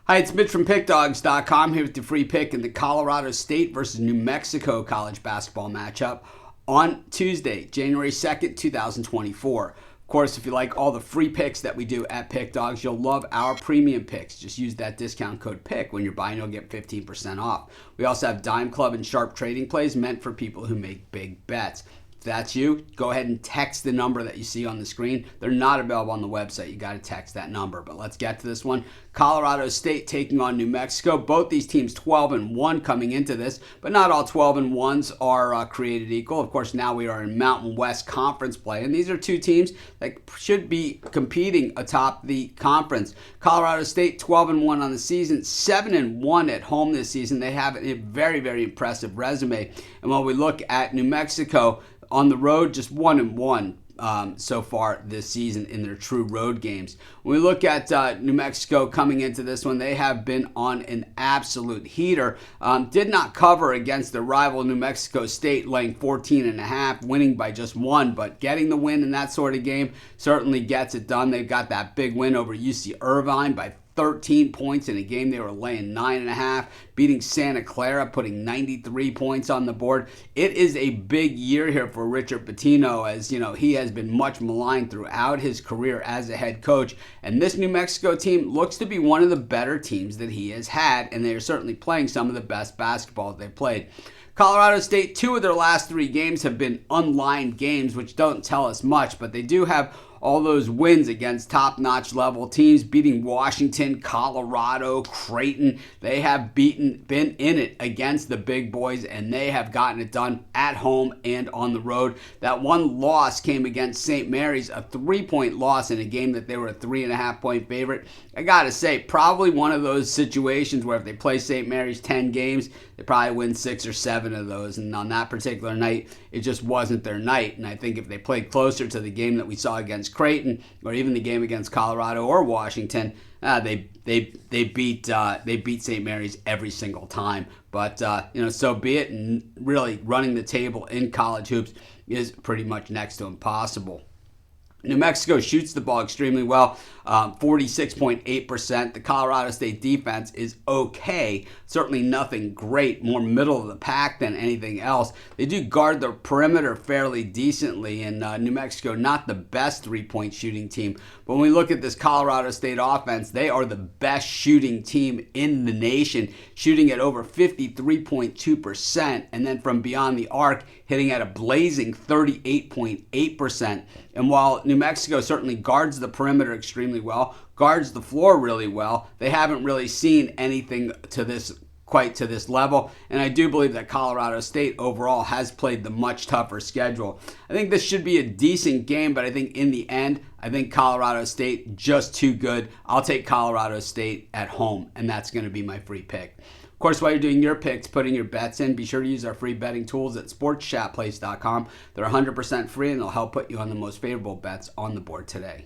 Hi, it's Mitch from Pickdawgz.com here with your free pick in the Colorado State versus New Mexico college basketball matchup on Tuesday, January 2nd, 2024. Of course, if you like all the free picks that we do at Pick Dawgz, you'll love our premium picks. Just use that discount code PICK. When you're buying, you'll get 15% off. We also have Dime Club and Sharp trading plays meant for people who make big bets. If that's you, go ahead and text the number that you see on the screen. They're not available on the website. You got to text that number. But let's get to this one. Colorado State taking on New Mexico. Both these teams 12-1 coming into this, but not all 12-1s are created equal. Of course, now we are in Mountain West Conference play, and these are two teams that should be competing atop the conference. Colorado State 12-1 on the season, 7-1 at home this season. They have a very, very impressive resume. And when we look at New Mexico, on the road, just 1-1 so far this season in their true road games. When we look at New Mexico coming into this one, they have been on an absolute heater. Did not cover against their rival New Mexico State, laying 14.5, winning by just one, but getting the win in that sort of game certainly gets it done. They've got that big win over UC Irvine by 13 points in a game they were laying 9.5, beating Santa Clara, putting 93 points on the board. It is a big year here for Richard Pitino, as you know, he has been much maligned throughout his career as a head coach. And this New Mexico team looks to be one of the better teams that he has had, and they are certainly playing some of the best basketball they've played. Colorado State, 2 of their last 3 games have been unlined games, which don't tell us much, but they do have all those wins against top-notch level teams, beating Washington, Colorado, Creighton. They have been in it against the big boys, and they have gotten it done at home and on the road. That one loss came against St. Mary's, a 3-point loss in a game that they were a 3.5-point favorite. I gotta say, probably one of those situations where if they play St. Mary's 10 games, they probably win 6 or 7 of those. And on that particular night, it just wasn't their night. And I think if they played closer to the game that we saw against Creighton, or even the game against Colorado or Washington, they beat St. Mary's every single time. But so be it. And really, running the table in college hoops is pretty much next to impossible. New Mexico shoots the ball extremely well, 46.8%. The Colorado State defense is okay, certainly nothing great, more middle of the pack than anything else. They do guard the perimeter fairly decently, and New Mexico not the best three-point shooting team. But when we look at this Colorado State offense, they are the best shooting team in the nation, shooting at over 53.2%, and then from beyond the arc, hitting at a blazing 38.8%. And while New Mexico certainly guards the perimeter extremely well, guards the floor really well, they haven't really seen anything quite to this level. And I do believe that Colorado State overall has played the much tougher schedule. I think this should be a decent game, but I think in the end, I think Colorado State just too good. I'll take Colorado State at home, and that's going to be my free pick. Of course, while you're doing your picks, putting your bets in, be sure to use our free betting tools at sportschatplace.com. They're 100% free, and they'll help put you on the most favorable bets on the board today.